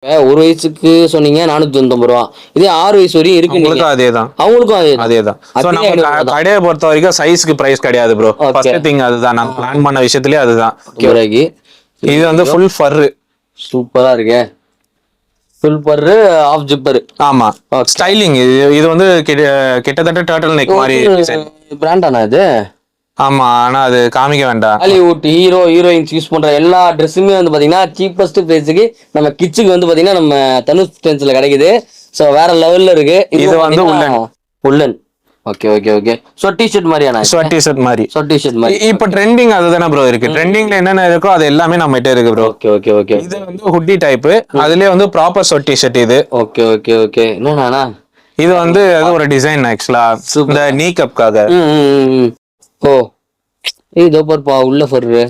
ஒரு வயசுக்கு சொன்னீங்க 490 ரூபா. இதே 6 வயசு வரையும் இருக்கு. உங்களுக்கும் அதேதான். அவங்களுக்கும் அதேதான். சோ நம்ம கடையை பொறுத்த வரைக்கும் சைஸ்க்கு பிரைஸ் கிடையாது ப்ரோ. ஃபர்ஸ்ட் திங் அதுதான். நம்ம பிளான் பண்ண விஷயத்திலே அதுதான். இது வந்து ஃபுல் ஃபர். சூப்பரா இருக்கு. Full fur of zipper. ஆமா. ஸ்டைலிங் இது வந்து கிட்டத்தட்ட டர்ட்டில் நெக் மாதிரி பிராண்டானா இது? ஆமா, ஆனா அது காமிக்க வேண்டாம். ஹாலிவுட் ஹீரோயின்ஸ் யூஸ் பண்ற எல்லா ட்ரெஸ்ஸுமே வந்து பாத்தீங்கன்னா சீப்பஸ்ட் பிரைஸுக்கு நம்ம கிட்ஸுக்கு வந்து பாத்தீங்கன்னா நம்ம தனுஷ் ட்ரெண்ட்ஸ்ல கிடைக்குது. சோ வேற லெவல்ல இருக்கு. இது வந்து உள்ளன். Okay okay okay. Sweat T-shirt மாதிரியானா? ஸ்வெட் டி-ஷர்ட் மாதிரி. ஸ்வெட் டி-ஷர்ட் மாதிரி. இப்போ ட்ரெண்டிங் அதுதானே ப்ரோ இருக்கு. ட்ரெண்டிங்ல என்னென்ன இருக்கோ அது எல்லாமே நம்ம கிட்ட இருக்கு ப்ரோ. Okay okay okay. இது வந்து ஹுட்டி டைப். அதுலயே வந்து ப்ராப்பர் ஸ்வெட் டி-ஷர்ட் இது. Okay okay okay. என்னன்னா இது வந்து அது ஒரு டிசைன் ஆக்சுவலா இந்த நீ கப்காக. ஓ இதோ பாருப்பா உள்ள ஃபர்ரு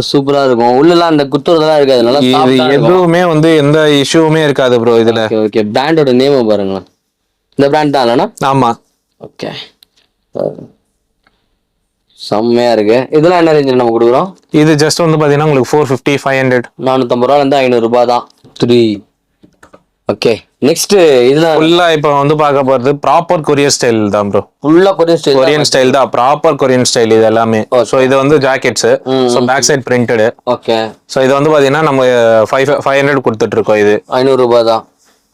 சூப்பரா இருக்கும். உள்ளலாம் அந்த குத்துறதெல்லாம் இருக்காது. நல்லா இது எதுவுமே வந்து எந்த இஷ்யூவுமே இருக்காது ப்ரோ இதுல. Okay okay. பிராண்டோட நேம் பாருங்களேன். இந்த பிராண்ட் தான் இல்லனா? ஆமா. ஓகே. செம்மையா இருக்கு. இதெல்லாம் என்ன ரேஞ்சில நம்ம கொடுக்குறோம்? இது ஜஸ்ட் வந்து பாத்தீங்கன்னா உங்களுக்கு 450 500 450 ரூபாயில இருந்து 500 ரூபாய் தான். 3. ஓகே. நெக்ஸ்ட் இதுதான் ஃபுல்லா இப்போ வந்து பார்க்க போறது ப்ராப்பர் கொரியன் ஸ்டைல் தான் ப்ரோ. ஃபுல்லா கொரியன் ஸ்டைல் தான். ப்ராப்பர் கொரியன் ஸ்டைல் இது எல்லாமே. சோ இது வந்து jackets. So back side printed. Okay. So இது வந்து பாத்தீங்கன்னா நம்ம 500 கொடுத்துட்டு இருக்கோம். இது 500 ரூபாய் தான்.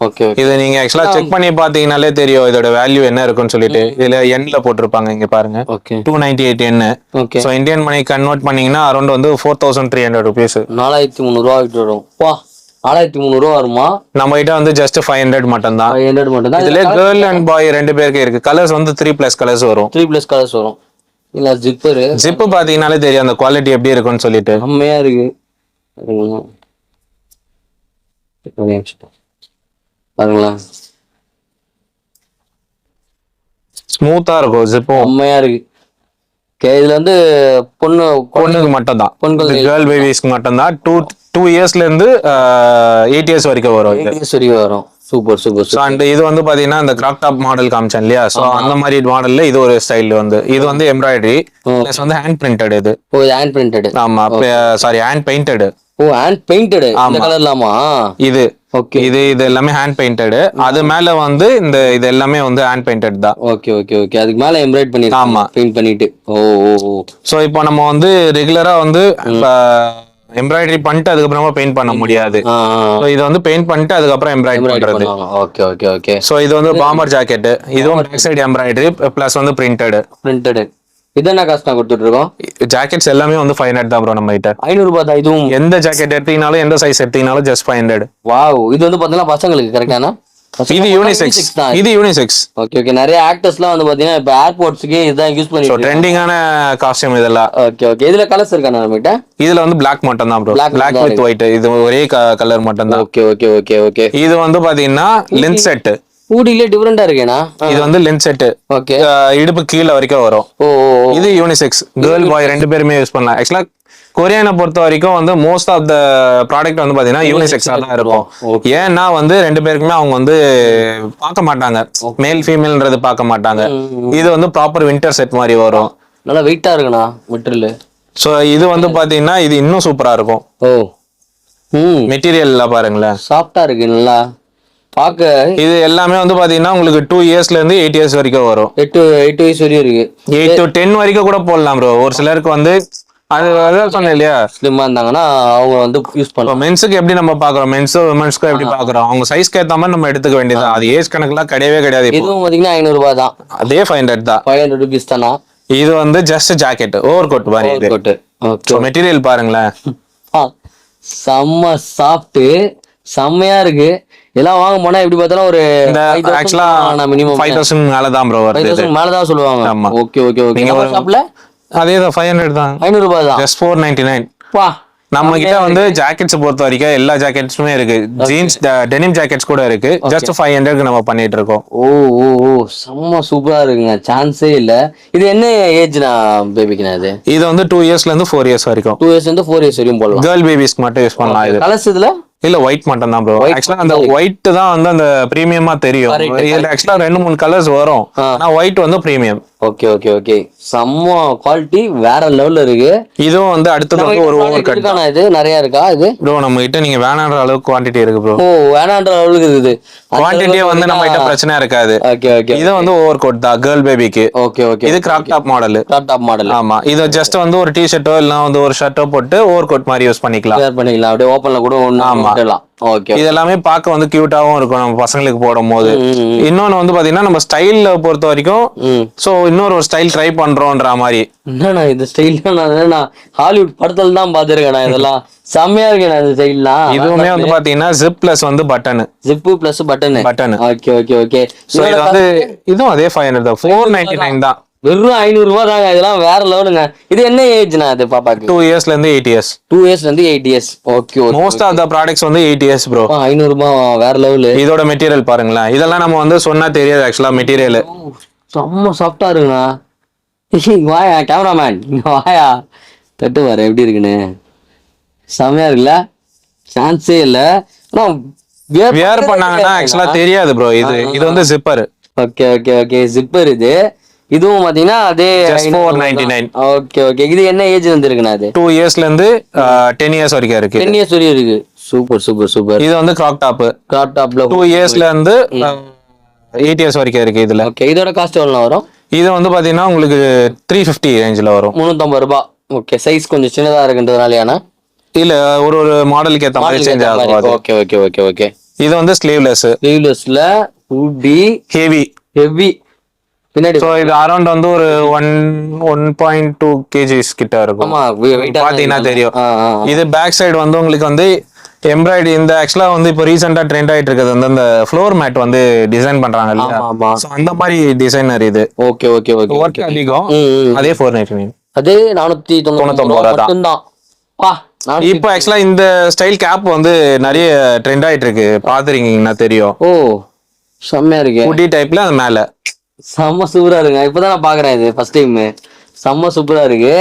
ஓகே. இது நீங்க ஆக்சுவலா செக் பண்ணி பாத்தீங்கன்னாலே தெரியும் இதோட வேல்யூ என்ன இருக்குன்னு சொல்லிட்டு. இதுல எண்ல போட்டிருப்பாங்க இங்க பாருங்க. 298 எண். Okay. So Indian money convert பண்ணீங்கன்னா அரௌண்ட் வந்து 4300 ரூபீஸ். 4300 ரூபாய் வரும். வா 4300 ரூபாய் வருமா? நம்ம கிட்ட வந்து ஜஸ்ட் 500 மட்டும் தான். 500 மட்டும் தான். இதுல கேர்ள் அண்ட் பாய் ரெண்டு பேருக்கு இருக்கு. கலர்ஸ் வந்து 3+ கலர்ஸ் வரும். 3+ கலர்ஸ் வரும். இல்ல ஜிப் பாத்தீங்கன்னாலே தெரியும் அந்த குவாலிட்டி எப்படி இருக்குன்னு சொல்லிட்டு. செம்மையா இருக்கு. பாருங்களா ஸ்மூத்தா இருக்கும். ஜிப்பும் செம்மையா இருக்கு. இதுல வந்து பொண்ணுக்கு மட்டும் தான். கேர்ள் பேபிஸ்க்கு மட்டும் தான். 2 இயர்ஸ்ல இருந்து 8 இயர்ஸ் வரைக்கும் வரும். 8 இயர்ஸ் வரைக்கும் வரும். Super super. அண்ட் இது வந்து பாத்தீங்கன்னா இந்த கிராப் டாப் மாடல் காமிச்சேன் இல்லையா? சோ அந்த மாதிரி மாடல்ல இது ஒரு ஸ்டைல் வந்து. இது வந்து எம்ப்ராய்டரி பிளஸ் வந்து ஹேண்ட் பிரிண்டட். இது ஹேண்ட் பிரிண்டட். ஆமா. Sorry hand painted. Hand painted. இந்த கலர்லாமா? இது ஓகே. இது எல்லாமே ஹேண்ட் பெயிண்டட். அது மேல வந்து இது எல்லாமே வந்து ஹேண்ட் பெயிண்டட் தான். Okay okay okay. அதுக்கு மேல எம்ப்ராய்டரி பண்ணி. ஆமா. பெயிண்ட் பண்ணிட்டு. சோ இப்போ நம்ம வந்து ரெகுலரா வந்து எம்ப்ராய்டரி பண்ணிட்டு அதுக்கப்புறமா பெயிண்ட் பண்ண முடியாது. இது வந்து பெயிண்ட் பண்ணிட்டு அதுக்கப்புறம் எம்ப்ராய்டரி பண்றது. Okay okay okay. சோ இது வந்து பாம்பர் ஜாக்கெட். இதுவும் பேக் சைடு எம்ப்ராய்டரி பிளஸ் வந்து பிரிண்டட். இது என்ன காஸ்ட் நான் கொடுத்துட்டு இருக்கோம்? ஜாக்கெட்ஸ் எல்லாமே வந்து 500 தான் ப்ரோ நம்ம கிட்ட. 500 ரூபாய் தான். இதுவும் எந்த ஜாக்கெட் எடுத்தீங்கனாலும் எந்த சைஸ் எடுத்தீங்கனாலும் ஜஸ்ட் 500. வாவ். இது வந்து பாத்தீங்கன்னா பசங்களுக்கு கரெக்டானா? இது யூனிசெக்ஸ். இது யூனிசெக்ஸ். Okay okay. நிறைய ஆக்டர்ஸ்லாம் வந்து பாத்தீங்கன்னா இப்ப ஏர்போர்ட்ஸ்க்கு இதான் யூஸ் பண்ணிட்டு இருக்காங்க. ட்ரெண்டிங்கான காஸ்டியூம் இதெல்லாம். Okay okay. இதுல கலர்ஸ் இருக்கா நம்ம கிட்ட? இதுல வந்து Black மட்டும் தான் ப்ரோ. Black with white. இது ஒரே கலர் மட்டும் தான். Okay okay okay okay. இது வந்து பாத்தீங்கன்னா லென்த் செட். ஊடில டிஃபரெண்டா இருக்கேனா? இது வந்து லென்த் செட். ஓகே. இடுப்பு கீழ வரைக்கும் வரும். இது யூனிசெக்ஸ். கேர்ள் பாய் ரெண்டு பேருமே யூஸ் பண்ணலாம். ஆக்சுவலா கொரியனை பொறுத்த வரைக்கும் வந்து மோஸ்ட் ஆஃப் த ப்ராடக்ட் வந்து பாத்தீங்கன்னா யூனிசெக்ஸா தான் இருக்கும். ஏன்னா வந்து ரெண்டு பேருக்குமே அவங்க வந்து பார்க்க மாட்டாங்க. மேல் ஃபீமேல்ன்றது பார்க்க மாட்டாங்க. இது வந்து ப்ராப்பர் வின்டர் செட் மாதிரி வரும். நல்லா வெயிட்டா இருக்குண்ணா மெட்டீரியல். சோ இது வந்து பாத்தீங்கன்னா இது இன்னும் சூப்பரா இருக்கும். மெட்டீரியல் பாருங்களேன். சாஃப்டா இருக்கு நல்லா பாக்க. இது எல்லாமே வந்து பாத்தீங்கன்னா உங்களுக்கு 2 இயர்ஸ்ல இருந்து 8 இயர்ஸ் வரைக்கும் வரும். 8 வயசு வரையும் இருக்கு. 8 to 10 வரைக்கும் கூட போடலாம் ப்ரோ. ஒரு சிலருக்கு வந்து அதான் சொன்னேன் இல்லையா, ஸ்லிம்மா இருந்தாங்கன்னா அவங்க வந்து யூஸ் பண்ணுவோம். மென்ஸுக்கு எப்படி நம்ம பாக்குறோம், மென்ஸ் உமன்ஸ்க்கு எப்படி பாக்குறோம், அவங்க சைஸ்க்கு ஏத்த மாதிரி நம்ம எடுத்துக்க வேண்டியதான். அது ஏஜ் கணக்குலாம் கிடையவே கிடையாது. இதுவும் பாத்தீங்கன்னா 500 ரூபாய் தான். அதே 500 தான். 500 ரூபீஸ் தானா? இது வந்து ஜஸ்ட் ஜாக்கெட், ஓவர் கோட் மாதிரி. ஓகே, மெட்டீரியல் பாருங்களேன். செம்ம சாஃப்ட், செம்மையா இருக்கு. எல்லாம் வாங்க போனா எப்படி பார்த்தாலும் ஒரு ஆக்சுவலா மினிமம் 5000 மேல தான் ப்ரோ வருது. 5000 மேல தான் சொல்லுவாங்க. Okay okay okay. நீங்க ஷாப்ல அதேதான் 500 தான். 500 ரூபாய் தான். ஜஸ்ட் 499. வா, நம்ம கிட்ட வந்து ஜாக்கெட்ஸ் பொறுத்த வரைக்கும் எல்லா ஜாக்கெட்ஸுமே இருக்கு. ஜீன்ஸ் டெனிம் ஜாக்கெட்ஸ் கூட இருக்கு. ஜஸ்ட் 500க்கு நம்ம பண்ணிட்டு இருக்கோம். ஓ ஓ ஓ, செம்ம சூப்பரா இருக்குங்க, சான்ஸே இல்ல. இது என்ன ஏஜ்னா பேபிக்குனா? இது வந்து 2 இயர்ஸ்ல இருந்து 4 இயர்ஸ் வரைக்கும். 2 இயர்ஸ்ல இருந்து 4 இயர்ஸ் வரைக்கும் போடலாம். கேர்ள் பேபிஸ்க்கு மட்டும் யூஸ் பண்ணலாம். இது கலர்ஸ் இதுல இல்ல ஒயிட் மட்டும் தான் ப்ரோ. ஆக்சுவலா அந்த ஒயிட் தான் வந்து அந்த பிரீமியமா தெரியும். இதுல ஆக்சுவலா 2-3 கலர்ஸ் வரும். ஆனா ஒயிட் வந்து பிரீமியம். ஓகே ஓகே ஓகே, செம்ம குவாலிட்டி, வேற லெவல்ல இருக்கு. இதுவும் வந்து அடுத்தது வந்து ஒரு ஓவர் கட். இது நிறைய இருக்கா இது ப்ரோ? நம்ம கிட்ட நீங்க வேணான்ற அளவுக்கு குவான்டிட்டி இருக்கு ப்ரோ. ஓ, வேணான்ற அளவுக்கு இருக்குது. குவான்டிட்டியே வந்து நம்ம கிட்ட பிரச்சனை இருக்காது. ஓகே ஓகே, இது வந்து ஓவர் கோட் தான் கேர்ள் பேபிக்கு. ஓகே ஓகே, இது crop top model. Crop top model. ஆமா, இது ஜஸ்ட் வந்து ஒரு டி-ஷர்ட்டோ இல்ல வந்து ஒரு ஷர்ட்டோ போட்டு ஓவர் கோட் மாதிரி யூஸ் பண்ணிக்கலாம். வேர் பண்ணிக்கலாம், அப்படியே ஓபன்ல கூட ஆமா. ஒண்ணு. ஓகே, இது எல்லாமே பார்க்க வந்து கியூட்டாவும் இருக்கும் நம்ம பசங்களுக்கு போடும் போது. இன்னொன்னு வந்து பாத்தீங்கன்னா நம்ம ஸ்டைல்ல பொறுத்த வரைக்கும் சோ இன்னொரு ஒரு ஸ்டைல் ட்ரை பண்றோம்ன்ற மாதிரி. என்னண்ணா இந்த ஸ்டைல்லாம் நான் ஹாலிவுட் படத்துல தான் பாத்துருக்கேன். இதெல்லாம் செம்மையா இருக்கு இந்த ஸ்டைல்லாம். இதுவுமே வந்து பாத்தீங்கன்னா ஜிப் பிளஸ் வந்து button, zip plus button. Okay okay okay. So இது வந்து இதுவும் அதே 500 தான், 499 தான். வெறும் 500 ரூபாய் தாங்க. இதெல்லாம் வேற லெவலுங்க. இது என்ன ஏஜ்னா இது பாப்பாக்கு? 2 இயர்ஸ்ல இருந்து 8 இயர்ஸ். 2 இயர்ஸ்ல இருந்து 8 years. Okay okay. Most of the products வந்து 8 இயர்ஸ் ப்ரோ. 500 ரூபாய் வேற லெவல். இதோட மெட்டீரியல் பாருங்களேன், இதெல்லாம் நம்ம வந்து சொன்னா தெரியாது ஆக்சுவலா மெட்டீரியல். செம்ம சாஃப்டா இருக்குண்ணா. வாயா கேமராமேன், வாயா தட்டு வர எப்படி இருக்குன்னு. செம்மையா இருக்குல்ல, சான்ஸே இல்ல. வியர் பண்ணாங்கன்னா ஆக்சுவலா தெரியாது ப்ரோ. இது வந்து zipper. Okay okay okay, zipper இது. இதுவும் பாத்தீங்கன்னா அதே 499. Okay okay. இது என்ன ஏஜ் வந்து இருக்குண்ணா? அது 2 இயர்ஸ்ல இருந்து 10 இயர்ஸ் வரைக்கும் இருக்கு. 10 இயர்ஸ் வரைக்கும் இருக்கு. Super super super. இது வந்து கிராப் டாப். கிராப் டாப்ல 2 இயர்ஸ்ல இருந்து 8 இயர்ஸ் வரைக்கும் இருக்கு இதுல. ஓகே, இதோட காஸ்ட் எவ்வளவு வரும்? இது வந்து பாத்தீங்கன்னா உங்களுக்கு 350 ரேஞ்சில வரும். 350 ரூபாய். ஓகே, சைஸ் கொஞ்சம் சின்னதா இருக்குன்றதுனாலயானா? இல்ல, ஒரு ஒரு மாடலுக்கு ஏத்த மாதிரி சேஞ்ச் ஆகும். Okay okay okay okay. இது வந்து ஸ்லீவ்லெஸ். ஸ்லீவ்லெஸ்ல ஹூடி ஹெவி. பின்னாடி சோ இது அரௌண்ட் வந்து ஒரு 1.2 kgs கிட்ட இருக்கும். ஆமா, பாத்தீங்கன்னா தெரியும். இது பேக் சைடு வந்து உங்களுக்கு வந்து எம்ப்ராய்டரி. இந்த ஆக்சுவலா வந்து இப்போ ரீசெண்டா ட்ரெண்ட் ஆயிட்டு இருக்குது வந்து இந்த ஃப்ளோர் மேட் வந்து டிசைன் பண்றாங்க இல்லையா? சோ அந்த மாதிரி டிசைனர் இது. Okay okay okay. ஒர்க் அதிகம். அதே 499. அதே 499 மட்டும்தான். இப்போ ஆக்சுவலா இந்த ஸ்டைல் கேப் வந்து நிறைய ட்ரெண்ட் ஆயிட்டு இருக்கு, பாத்துருக்கீங்கன்னா தெரியும். ஓ, செம்மையா இருக்கு. ஹூடி டைப்ல அது மேல செம்ம சூப்பரா இருக்கு. இப்பதான் நான் பாக்குறேன் இது ஃபர்ஸ்ட் டைம். செம்ம சூப்பரா இருக்கு.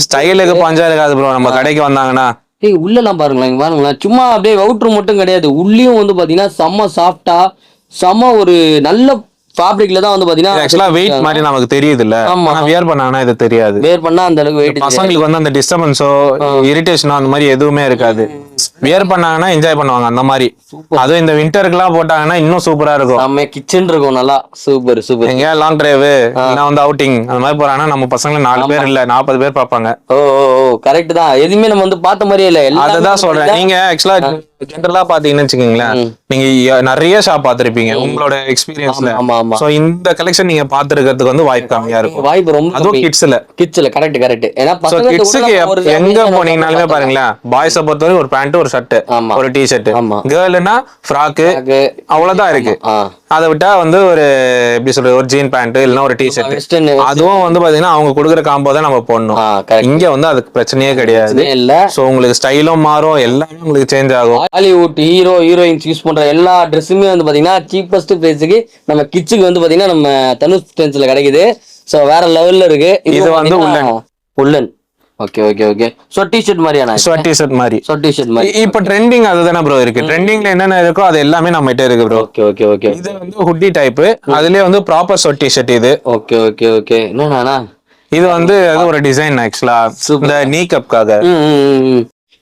ஸ்டைலுக்கு பஞ்சா இருக்காது ப்ரோ நம்ம கடைக்கு வந்தாங்கன்னா. ஏய், உள்ள எல்லாம் பாருங்களேன், இங்க பாருங்களேன். சும்மா அப்படியே அவுட்ரு மட்டும் கிடையாது, உள்ளியும் வந்து பாத்தீங்கன்னா செம்ம சாஃப்டா, செம்ம ஒரு நல்ல ஃபேப்ரிக்ல தான் வந்து பாத்தீங்கன்னா ஆக்சுவலா வெயிட் மாதிரி நமக்கு தெரியுது இல்ல. ஆனா வியர் பண்ணாங்கன்னா இது தெரியாது. வேர் பண்ணா அந்த அளவுக்கு வெயிட். பசங்களுக்கு வந்து அந்த டிஸ்டர்பன்ஸோ இரிட்டேஷனோ அந்த மாதிரி எதுவுமே இருக்காது. வியர் பண்ணாங்கன்னா என்ஜாய் பண்ணுவாங்க அந்த மாதிரி. அதுவும் இந்த விண்டருக்குலாம் போட்டாங்கன்னா இன்னும் சூப்பரா இருக்கும். நம்ம கிச்சன் இருக்கும் நல்லா. Super super. எங்கேயா லாங் டிரைவ் இல்ல வந்து அவுட்டிங் அந்த மாதிரி போறாங்கன்னா நம்ம பசங்க 4 பேர் இல்ல 40 பேர் பார்ப்பாங்க. ஓ ஓ, கரெக்ட் தான். எதுவுமே நம்ம வந்து பார்த்த மாதிரியே இல்ல. அததான் சொல்றேன். நீங்க ஆக்சுவலா ஜென்ரலா பாத்தீங்கன்னு வச்சுக்கீங்களேன், நீங்க நிறைய ஷாப் பாத்திருப்பீங்க உங்களோட எக்ஸ்பீரியன்ஸ்ல. சோ இந்த கலெக்ஷன் நீங்க பாத்துக்கிறதுக்கு வந்து வாய்ப்பு கம்மியா இருக்கும். வாய்ப்பு ரொம்ப. அதுவும் கிட்ஸ்ல கரெக்ட் கரெக்ட். ஏன்னா கிட்ஸ்க்கு எங்க போனீங்கனாலுமே பாருங்களேன், பாய்ஸை பொறுத்தவரை ஒரு பேண்ட் ஒரு ஷர்ட் ஒரு டி-ஷர்ட். கேர்ள்னா ஃப்ராக் அவ்வளவுதான் இருக்கு. அதை விட்டா வந்து ஒரு எப்படி சொல்றது, ஒரு ஜீன் பேண்ட் இல்லைன்னா ஒரு டி-ஷர்ட். அதுவும் வந்து பாத்தீங்கன்னா அவங்க கொடுக்குற காம்போ தான் நம்ம போடணும். இங்க வந்து அதுக்கு பிரச்சனையே கிடையாது. சோ உங்களுக்கு ஸ்டைலும் மாறும், எல்லாமே உங்களுக்கு சேஞ்ச் ஆகும். ஹாலிவுட் ஹீரோ ஹீரோயின்ஸ் யூஸ் பண்ற எல்லா ட்ரெஸ்ஸுமே வந்து பாத்தீங்கன்னா சீப்பஸ்ட் பிரைஸுக்கு நம்ம கிட்ஸுக்கு வந்து பாத்தீங்கன்னா நம்ம தனுஷ் ட்ரெண்ட்ஸ்ல கிடைக்குது. சோ வேற லெவல்ல இருக்கு. இது வந்து உள்ளன். Okay okay okay. So T-shirt மாதிரியான டி-ஷர்ட் மாதிரி. சோ டி-ஷர்ட் மாதிரி. இப்போ ட்ரெண்டிங் அதுதானே ப்ரோ இருக்கு. ட்ரெண்டிங்ல என்னென்ன இருக்கோ அது எல்லாமே நம்ம கிட்ட இருக்கு ப்ரோ. Okay okay okay. இது வந்து ஹுட்டி டைப். அதுலயே வந்து ப்ராப்பர் ஷர்ட் டி-ஷர்ட் இது. Okay okay okay. என்னன்னா இது வந்து அது ஒரு டிசைன் ஆக்சுவலா இந்த நீ கப்காக.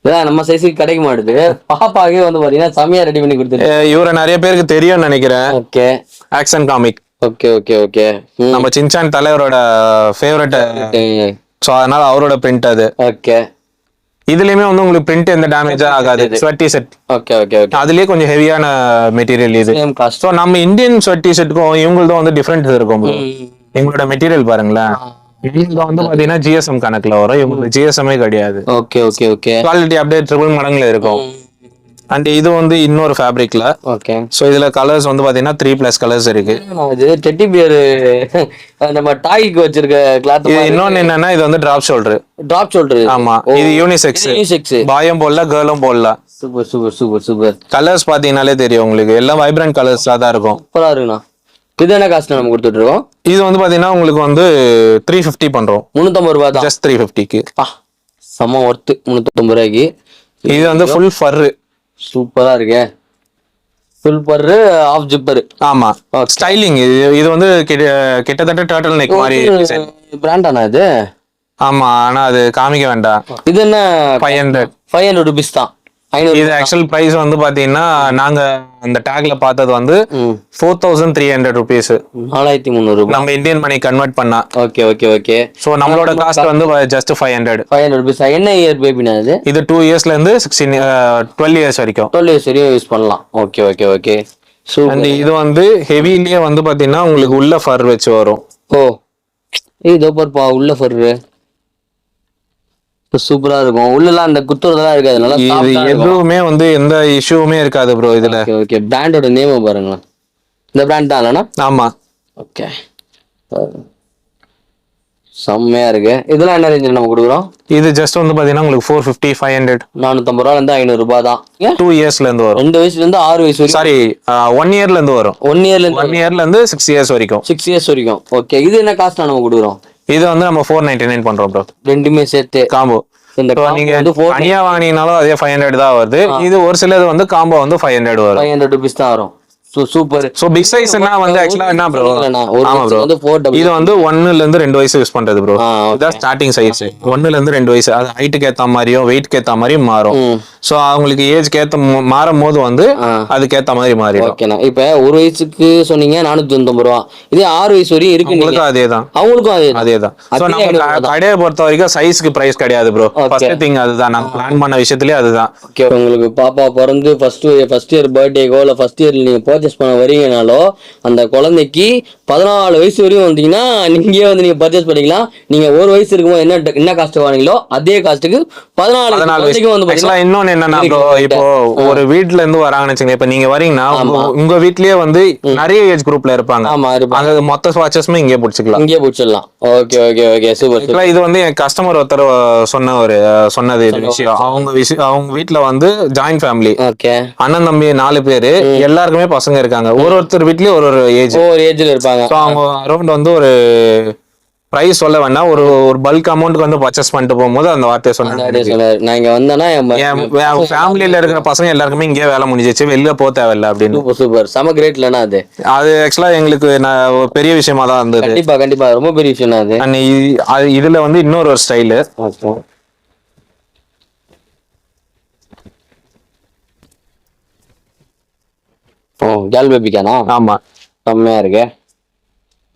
இதான் நம்ம சைஸுக்கு கிடைக்க மாட்டுது. பாப்பாவே வந்து பாத்தீங்கன்னா செமையா ரெடி பண்ணி கொடுத்துரு. இவரை நிறைய பேருக்கு தெரியும்னு நினைக்கிறேன். Okay. Action comic. Okay okay okay. நம்ம சின்சான் தலைவரோட ஃபேவரட். சோ அதனால அவரோட பிரிண்ட் அது. ஓகே. இதுலயுமே வந்து உங்களுக்கு பிரிண்ட் எந்த டேமேஜா ஆகாது. Sweat T-shirt. Okay okay okay. அதுலயே கொஞ்சம் ஹெவியான மெட்டீரியல் இது. சோ நம்ம இந்தியன் ஸ்வெட் டி-ஷர்ட்டுக்கும் இவங்களுக்கும் வந்து டிஃபரெண்ட் இருக்கும். எங்களோட மெட்டீரியல் பாருங்களேன், இவங்க வந்து பாத்தீங்கன்னா ஜிஎஸ்எம் கணக்குல வரும், இவங்களுக்கு ஜிஎஸ்எம்ஏ கிடையாது. Okay okay okay. குவாலிட்டி அப்படியே ட்ரிபிள் மடங்குல இருக்கும். அண்ட் இது வந்து இன்னொரு ஃபேப்ரிக்ல. ஓகே. சோ இதுல கலர்ஸ் வந்து பாத்தீங்கன்னா 3+ கலர்ஸ் இருக்கு. இது டெட்டி பியர் நம்ம டாய்க்கு வச்சிருக்க கிளாத். இன்னொன்னு என்னன்னா இது வந்து டிராப் ஷோல்டர். Drop shoulder. ஆமா, இது யூனிசெக்ஸ். பாயும் போடலாம் கேர்ளும் போடலாம். Super super super super. Colours பாத்தீங்கன்னாலே தெரியும் உங்களுக்கு, எல்லாம் வைப்ரண்ட் கலர்ஸா தான் இருக்கும். சூப்பரா இருக்குண்ணா. இது என்ன காஸ்ட் நம்ம கொடுத்துட்டு இருக்கோம்? இது வந்து பாத்தீங்கன்னா உங்களுக்கு வந்து 350 பண்றோம். 350 ரூபாய் தான். ஜஸ்ட் 350க்கு. செம்ம ஒர்த்து. 350 ரூபாய்க்கு. இது வந்து ஃபுல் ஃபர். சூப்பரா இருக்கே. Full fur half zipper. ஆமா ஸ்டைலிங். இது வந்து கிட்டத்தட்ட டர்ட்டில் நெக் மாதிரி. பிராண்டானா இது? ஆமா, ஆனா அது காமிக்க வேண்டாம். இது என்ன? 500 rupees தான். 500. இது ஆக்சுவல் பிரைஸ் வந்து பாத்தீங்கன்னா நாங்க அந்த டேக்ல பார்த்தது வந்து 4300 rupees. 4300. நம்ம இந்தியன் மணி கன்வெர்ட் பண்ணா. Okay okay okay. சோ நம்மளோட காஸ்ட் வந்து ஜஸ்ட் 500 rupees. என்ன இயர் பேபினா இது? இது 2 இயர்ஸ்ல இருந்து 12 இயர்ஸ் வரைக்கும். 12 இயர்ஸ் வரையும் யூஸ் பண்ணலாம். Okay okay okay. அண்ட் இது வந்து ஹெவிலியே வந்து பாத்தீங்கன்னா உங்களுக்கு உள்ள ஃபர் வச்சு வரும். ஓ இதோ பாருப்பா உள்ள ஃபர் சூப்பரா இருக்கும். உள்ளலாம் அந்த குத்துறதெல்லாம் இருக்காது. நல்லா இது எதுவுமே வந்து எந்த இஷ்யூவுமே இருக்காது ப்ரோ இதுல. Okay okay. பிராண்டோட நேம் பாருங்க. இந்த பிராண்ட் தான் இல்லனா? ஆமா. ஓகே. செம்மையா இருக்கு. இதெல்லாம் என்ன ரேஞ்சில நம்ம கொடுக்குறோம்? இது ஜஸ்ட் வந்து பாத்தீங்கன்னா உங்களுக்கு 450 500 450 ரூபாயில இருந்து 500 ரூபாய் தான். 2 இயர்ஸ்ல இருந்து வரும். 2 வயசுல இருந்து 6 வயசு வரைக்கும். சாரி 1 இயர்ல இருந்து வரும். 1 இயர்ல இருந்து 1 இயர்ல இருந்து 6 இயர்ஸ் வரைக்கும். 6 இயர்ஸ் வரைக்கும். ஓகே. இது என்ன காஸ்ட் நம்ம கொடுக்குறோம்? இது வந்து நம்ம 499 பண்றோம் ப்ரோ. ரெண்டுமே சேர்த்து காம்போ. இந்த நீங்க வந்து தனியா வாங்கினாலும் அதே 500 தான் வருது. இது ஒரு சிலது வந்து காம்போ வந்து 500 வரும். 500 rupees தான் வரும். சூப்பர். சோ பிக் சைஸ்னா வந்து ஆக்சுவலா என்ன ப்ரோ? ஆமா ப்ரோ. இது வந்து 1ல இருந்து 2 வயசு யூஸ் பண்றது ப்ரோ. இதான் ஸ்டார்டிங் சைஸ். 1ல இருந்து 2 வயசு. அது ஹைட்டுக்கு ஏத்த மாதிரியும் வெயிட்க்கு ஏத்த மாதிரியும் மாறும். சோ அவங்களுக்கு ஏஜ்க்கு ஏத்த மாறும் போது வந்து அதுக்கு ஏத்த மாதிரி மாறிடும். ஓகேண்ணா. இப்ப 1 வயசுக்கு சொன்னீங்க 490 ரூபா. இதே 6 வயசு வரையும் இருக்கு. உங்களுக்கு அதேதான். அவங்களுக்கும் அதேதான். சோ நம்ம கடையை பொறுத்த வரைக்கும் சைஸ்க்கு பிரைஸ் கிடையாது ப்ரோ. ஃபர்ஸ்ட் திங் அதுதான். நம்ம பிளான் பண்ண விஷயத்திலே அதுதான். ஓகே. உங்களுக்கு பாப்பா பிறந்து ஃபர்ஸ்ட் இயர் பர்த்டேக்கோ இல்ல ஃபர்ஸ்ட் இயர் நீங்க பர்ச்சேஸ் பண்ண வரீங்கனாலோ அந்த குழந்தைக்கு 14 வயசு வரையும் வந்தீங்கன்னா நீங்க வந்து நீங்க பர்ச்சேஸ் பண்ணிக்கலாம். நீங்க 1 வயசு இருக்கும்போது என்ன காஸ்ட் வாங்குனீங்களோ அதே காஸ்ட்டுக்கு 14 வயசுக்கு வந்து பாத்தீங்கன்னா. இன்னொன்னு என்னன்னா ப்ரோ, இப்போ ஒரு வீட்ல இருந்து வராங்கன்னு வச்சுங்க. இப்ப நீங்க வரீங்கன்னா உங்க வீட்லயே வந்து நிறைய ஏஜ் குரூப்ல இருப்பாங்க. ஆமா இருப்பாங்க. அங்க மொத்த வாட்சஸ்மே இங்கே பிடிச்சிக்கலாம். இங்கே பிடிச்சிடலாம். Okay okay okay. சூப்பர். இது வந்து என் கஸ்டமர் ஒருத்தர் சொன்னது விஷயம். அவங்க வீட்ல வந்து ஜாயிண்ட் ஃபேமிலி. ஓகே. அண்ணன் தம்பி 4 பேரு. எல்லாருக்குமே பசங்க இருக்காங்க. ஒருத்தர் வீட்லயே ஒரு ஏஜ்ல இருப்பாங்க. அவங்க அரௌண்ட் வந்து ஒரு பிரைஸ் சொல்ல வேண்டாம், ஒரு பல்க் அமௌண்ட்க்கு வந்து பர்ச்சேஸ் பண்ணிட்டு போகும்போது அந்த வார்த்தையை சொன்னாரு. நான் இங்க வந்தேன்னா ஃபேமிலியில இருக்கிற பசங்க எல்லாருக்குமே இங்கே வேலை முடிஞ்சிச்சு, வெளில போக தேவையில்லை அப்படின்னு. சூப்பர். சம கிரேட்லனா அது ஆக்சுவலா எங்களுக்கு பெரிய விஷயமா தான் இருந்தது. கண்டிப்பா கண்டிப்பா ரொம்ப பெரிய விஷயம் அது. இதுல வந்து இன்னொரு ஸ்டைலு. கேர்ள் பேபிக்கானா? ஆமா. செம்மையா இருக்கு.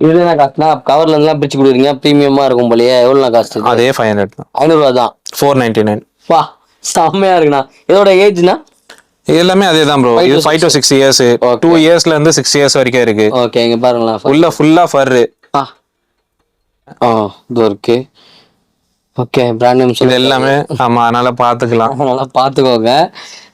இது என்ன காஸ்ட்னா? கவர்ல எல்லாம் பிரிச்சு கொடுக்குறீங்க, பிரீமியமா இருக்கும் போலயே. எவ்வளவு காஸ்ட்? அதே 500 தான். 500 ரூபா தான். 499. வா செம்மையா இருக்குண்ணா. இதோட ஏஜ்னா? எல்லாமே அதே தான் ப்ரோ. இது 5 to 6 இயர்ஸ். 2 இயர்ஸ்ல இருந்து 6 இயர்ஸ் வரைக்கும் இருக்கு. ஓகே. இங்க பாருங்களா, ஃபுல்லா ஃபர். இது இருக்கு. ஓகே. பிராண்ட் நேம் இது எல்லாமே. ஆமா, அதனால பாத்துக்கோங்க.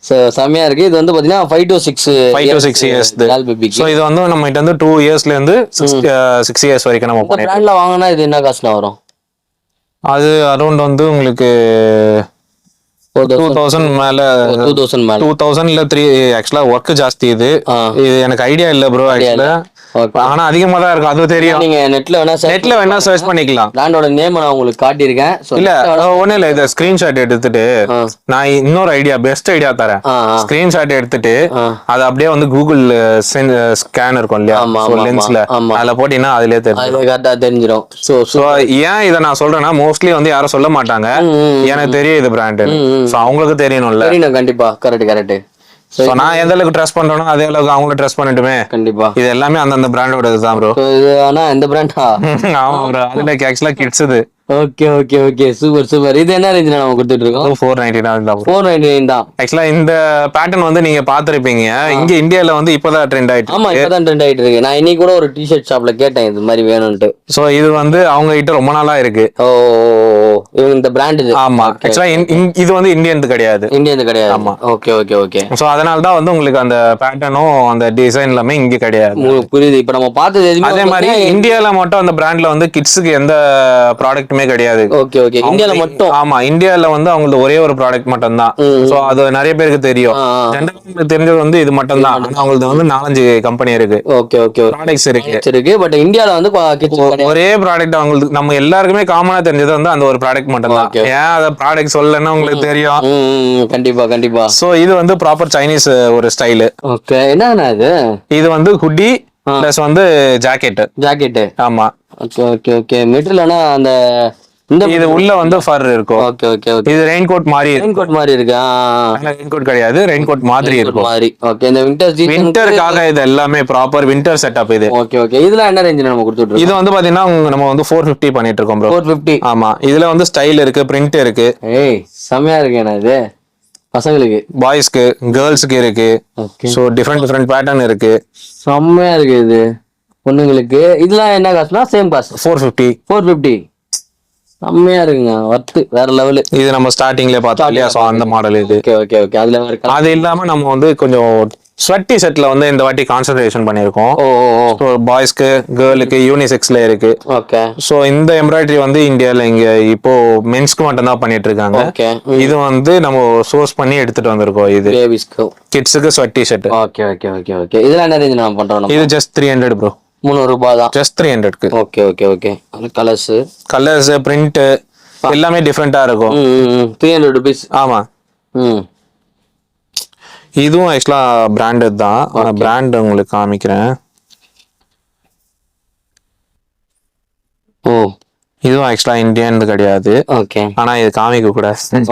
சோ செமையா இருக்கு. இது வந்து பாத்தீங்கன்னா 5 to 6 இயர்ஸ் கேர்ள் பேபிக்கு. சோ இது வந்து நம்ம கிட்ட வந்து 2 இயர்ஸ்ல இருந்து 6 இயர்ஸ் வரைக்கும் நம்ம பண்ணிருக்கோம். பிராண்ட்ல வாங்குனா இது என்ன காஸ்ட்னா வரும்? அது அரௌண்ட் வந்து உங்களுக்கு 2000 மேல. 2000 இல்ல 3. ஆக்சுவலா ஒர்க் ஜாஸ்தி. இது எனக்கு ஐடியா இல்ல ப்ரோ. ஆக்சுவலா ஆனா அதிகமா தான் இருக்கும். அது தெரியும். நீங்க நெட்ல வேணா சர்ச் பண்ணிக்கலாம். பிராண்டோட நேம் நான் உங்களுக்கு காட்டியிருக்கேன். இல்ல ஒண்ணு இல்ல, இத ஸ்கிரீன்ஷாட் எடுத்துட்டு நான் இன்னொரு பெஸ்ட் ஐடியா தரேன். ஸ்கிரீன்ஷாட் எடுத்துட்டு அது அப்படியே வந்து கூகுள் ஸ்கேன் இருக்கும் இல்லையா, லென்ஸ்ல அதுல போட்டீங்கன்னா அதுலயே தெரிஞ்சிடும். சோ ஏன் இத நான் சொல்றேன்னா, மோஸ்ட்லி வந்து யாரும் சொல்ல மாட்டாங்க. எனக்கு தெரியும் இது பிராண்ட். சோ அவங்களுக்கு தெரியணும்ல. கண்டிப்பா. கரெக்ட். சோ நான் எந்த அளவுக்கு ட்ரஸ்ட் பண்றேனோ அதே அளவுக்கு அவங்களும் ட்ரஸ்ட் பண்ணட்டுமே. கண்டிப்பா. இது எல்லாமே அந்தந்த பிராண்டோட இதுதான் ப்ரோ. இது ஆனா இந்த பிராண்டா? ஆமா ப்ரோ. அதுல ஆக்சுவலா கிட்ஸ் இது. ஓகே. சூப்பர். இது என்ன ரேஞ்ச்ல நம்ம கொடுத்துட்டு இருக்கோம்? 499 தான். 499 தான். ஆக்சுவலா இந்த பேட்டர்ன் வந்து நீங்க பாத்திருப்பீங்க. இங்க இந்தியால வந்து இப்பதான் ட்ரெண்ட் ஆயிட்டு. ஆமா, இப்பதான் ட்ரெண்ட் ஆயிட்டு இருக்கு. நான் இன்னைக்கு கூட ஒரு டி-ஷர்ட் ஷாப்ல கேட்டேன் இது மாதிரி வேணும்னு. சோ இது வந்து அவங்க கிட்ட ரொம்ப நாளா இருக்கு. இந்த பிராண்ட் இது. ஆமா. ஆக்சுவலா இது வந்து இந்தியன் கிடையாது. ஆமா. ஓகே. சோ அதனால தான் வந்து உங்களுக்கு அந்த பேட்டர்னும் அந்த டிசைன் எல்லாமே இங்க கிடையாது. புரியுது. இப்ப நம்ம பார்த்தது அதே மாதிரி இந்தியால மட்டும் அந்த பிராண்ட்ல வந்து கிட்ஸுக்கு எந்த ப்ராடக்ட் யாருமே கிடையாது. ஓகே ஓகே, இந்தியால மட்டும். ஆமா, இந்தியால வந்து அவங்களுக்கு ஒரே ஒரு ப்ராடக்ட் மட்டும் தான். சோ அது நிறைய பேருக்கு தெரியும். ஜெனரலா தெரிஞ்சது வந்து இது மட்டும் தான். ஆனா அவங்களுக்கு வந்து 4-5 கம்பெனி இருக்கு. ஓகே ஓகே, ப்ராடக்ட்ஸ் இருக்கு. பட் இந்தியால வந்து ஒரே ப்ராடக்ட் அவங்களுக்கு நம்ம எல்லாருக்குமே காமனா தெரிஞ்சது வந்து அந்த ஒரு ப்ராடக்ட் மட்டும் தான். ஏன் அத ப்ராடக்ட் சொல்லலன்னா உங்களுக்கு தெரியும். கண்டிப்பா கண்டிப்பா. சோ இது வந்து ப்ராப்பர் சைனீஸ் ஒரு ஸ்டைல். ஓகே, என்னன்னா இது வந்து ஹுடி பிளஸ் வந்து ஜாக்கெட். ஆமா. Okay okay okay. மெட்டீரியல்னா அந்த இது உள்ள வந்து ஃபர் இருக்கும். Okay okay okay. இது ரெயின் கோட் மாதிரி இருக்கு. ரெயின் கோட் கிடையாது, ரெயின் கோட் மாதிரி இருக்கும். ஓகே, இந்த விண்டருக்காக இது எல்லாமே ப்ராப்பர் விண்டர் செட்டப் இது. Okay okay. இதுல என்ன ரேஞ்ச் நம்ம கொடுத்துட்டு இது வந்து பாத்தீங்கன்னா நம்ம வந்து 450 பண்ணிட்டு இருக்கோம் ப்ரோ. 450. ஆமா, இதுல வந்து ஸ்டைல் இருக்கு, பிரிண்ட் இருக்கு. ஏய் செமையா இருக்கு. என்ன இது பசங்களுக்கு, பாய்ஸ்க்கு, கேர்ள்ஸ்க்கு இருக்கு. சோ டிஃபரெண்ட் பேட்டர்ன் இருக்கு. செம்மையா இருக்கு இது. பொண்ணுங்களுக்கு இதெல்லாம் என்ன காசுனா சேம் காசு 450. செம்மையா இருக்குங்க, வர்த்து வேற லெவலு. இது நம்ம ஸ்டார்டிங்ல பார்த்தோம் இல்லையா, சோ அந்த மாடல் இது. Okay okay okay. அதுல அது இல்லாம நம்ம வந்து கொஞ்சம் ஸ்வெட்டி செட்ல வந்து இந்த வாட்டி கான்சென்ட்ரேஷன் பண்ணிருக்கோம். பாய்ஸ்க்கு, கேர்ளுக்கு யூனிசெக்ஸ்ல இருக்கு. ஓகே. சோ இந்த எம்ப்ராய்டரி வந்து இந்தியால இங்க இப்போ மென்ஸ்க்கு மட்டும் தான் பண்ணிட்டு இருக்காங்க. இது வந்து நம்ம சோர்ஸ் பண்ணி எடுத்துட்டு வந்திருக்கோம். இது பேபிஸ்க்கு, கிட்ஸ்க்கு ஸ்வெட்டி set. Okay okay okay okay. இதெல்லாம் என்ன ரேஞ்ச் நம்ம பண்றோம்? இது ஜஸ்ட் 300 ப்ரோ. 300 ரூபாய் தான். ஜஸ்ட் 300க்கு. Okay okay okay. Colours print எல்லாமே டிஃபரெண்டா இருக்கும். 300 rupees. ஆமா. இதுவும் ஆக்சுவலா பிராண்டட் தான். பிராண்ட் உங்களுக்கு காமிக்கிறேன். இதுவும் ஆக்சுவலா இந்தியன் கிடையாது. ஓகே. ஆனா இது காமிக்க கூடாது,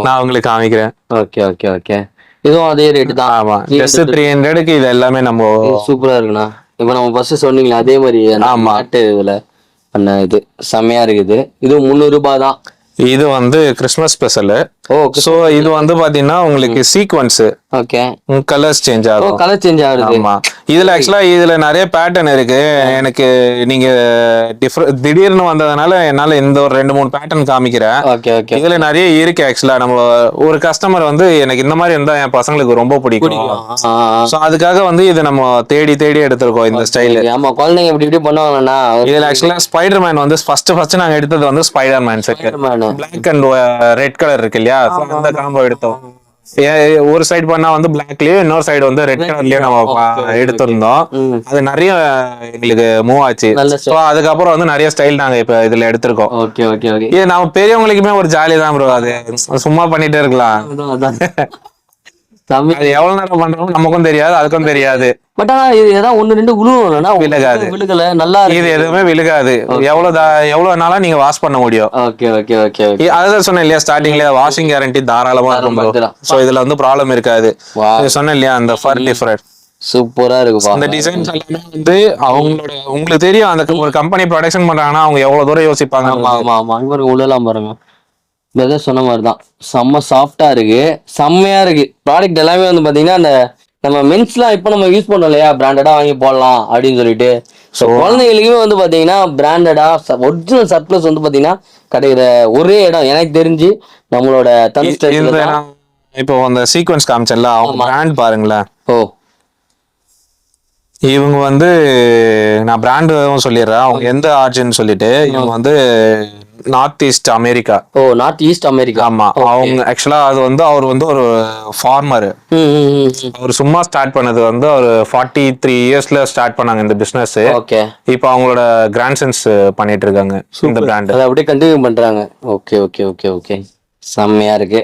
நான் உங்களுக்கு காமிக்கிறேன். Okay okay okay. இதுவும் அதே ரேட் தான். ஆமா, ஜஸ்ட் 300க்கு இது எல்லாமே நம்ம. சூப்பரா இருக்குண்ணா. இப்ப நம்ம ஃபர்ஸ்ட் சொன்னீங்களா அதே மாதிரி. ஆமா, இதுல பண்ண இது செமையா இருக்குது. இது 300 ரூபாய் தான். இது வந்து கிறிஸ்மஸ் ஸ்பெஷல். சோ இது வந்து பாத்தீங்கன்னா உங்களுக்கு சீக்வென்ஸ். ஓகே. கலர்ஸ் சேஞ்ச் ஆகும். கலர் சேஞ்ச் ஆகுது. ஆமா, இதுல ஆக்சுவலா இதுல நிறைய பேட்டர்ன் இருக்கு. எனக்கு நீங்க திடீர்னு வந்ததுனால என்னால இந்த ஒரு 2-3 பேட்டர்ன் காமிக்கிறேன். Okay okay. இதுல நிறைய இருக்கு ஆக்சுவலா. நம்ம ஒரு கஸ்டமர் வந்து எனக்கு இந்த மாதிரி இருந்தா என் பசங்களுக்கு ரொம்ப பிடிக்கும். சோ அதுக்காக வந்து இதை நம்ம தேடி தேடி எடுத்திருக்கோம் இந்த ஸ்டைல். ஆமா, குழந்தைங்க இப்படி இப்படி பண்ணுவாங்கன்னா. இதுல ஆக்சுவலா ஸ்பைடர்மேன் வந்து ஃபர்ஸ்ட் நாங்க எடுத்தது வந்து Spiderman set. Black and red colour இருக்கு இல்லையா, அந்த காம்போ எடுத்தோம். ஒரு சைடு பண்ணா வந்து பிளாக்லயும், இன்னொரு சைடு வந்து ரெட் கலர்லயும் நம்ம எடுத்திருந்தோம். அது நிறைய எங்களுக்கு மூவ் ஆச்சு. அதுக்கப்புறம் வந்து நிறைய ஸ்டைல் நாங்க இப்ப இதுல எடுத்திருக்கோம். Okay okay okay. இது நம்ம பெரியவங்களுக்குமே ஒரு ஜாலி தான் ப்ரோ. அது சும்மா பண்ணிட்டே இருக்கலாம். அது எவ்வளவு நேரம் பண்றோம் நமக்கும் தெரியாது, அதுக்கும் தெரியாது. பட் ஆனா இது ஏதாவது 1-2 விழுகாது. விழுகல, நல்லா இது எதுவுமே விழுகாது. எவ்வளவு நாளா நீங்க வாஷ் பண்ண முடியும். Okay okay okay. அதுதான் சொன்னேன் இல்லையா ஸ்டார்டிங்ல, வாஷிங் கேரண்டி தாராளமா இருக்கும். சோ இதுல வந்து ப்ராப்ளம் இருக்காது. சொன்னேன் இல்லையா அந்த ஃபர் டிஃபரண்ட் சூப்பரா இருக்கு. அந்த டிசைன்ஸ் எல்லாமே வந்து அவங்களோட, உங்களுக்கு தெரியும் அந்த ஒரு கம்பெனி ப்ரொடக்ஷன் பண்றாங்கன்னா அவங்க எவ்வளவு தூரம் யோசிப்பாங்க. ஆமா ஆமா, அங்க உள்ளலாம் பாருங்க. சொன்ன மாதிரிதான் செம்ம சாஃப்டா இருக்கு, செம்மையா இருக்கு. ப்ராடக்ட் எல்லாமே வந்து பாத்தீங்கன்னா அந்த நம்ம மென்ஸ்லாம் இப்ப நம்ம யூஸ் பண்ணோம் இல்லையா, பிராண்டடா வாங்கி போடலாம் அப்படின்னு சொல்லிட்டு. ஸோ குழந்தைங்களுக்குமே வந்து பாத்தீங்கன்னா பிராண்டடா ஒரிஜினல் சர்ப்ளஸ் வந்து பாத்தீங்கன்னா கிடைக்கிற ஒரே இடம் எனக்கு தெரிஞ்சு நம்மளோட தனுஷ். இப்போ அந்த சீக்வன்ஸ் காமிச்சல அவங்க பிராண்ட் பாருங்களேன். இவங்க வந்து நான் பிராண்டும் சொல்லிடுறேன், அவங்க எந்த ஆர்ஜின்னு சொல்லிட்டு. இவங்க வந்து north east America. North east America. ஆமா, அவங்க ஆக்சுவலா அது வந்து அவர் வந்து ஒரு ஃபார்மர். அவர் சும்மா ஸ்டார்ட் பண்ணது வந்து ஒரு 43 இயர்ஸ்ல ஸ்டார்ட் பண்ணாங்க இந்த பிசினஸ். இப்போ அவங்களோட கிராண்ட்சன்ஸ் பண்ணிட்டு இருக்காங்க இந்த பிராண்ட். அதை அப்படியே கண்டினியூ பண்றாங்க. ஓகே ஓகே ஓகே ஓகே, செம்மையா இருக்கு.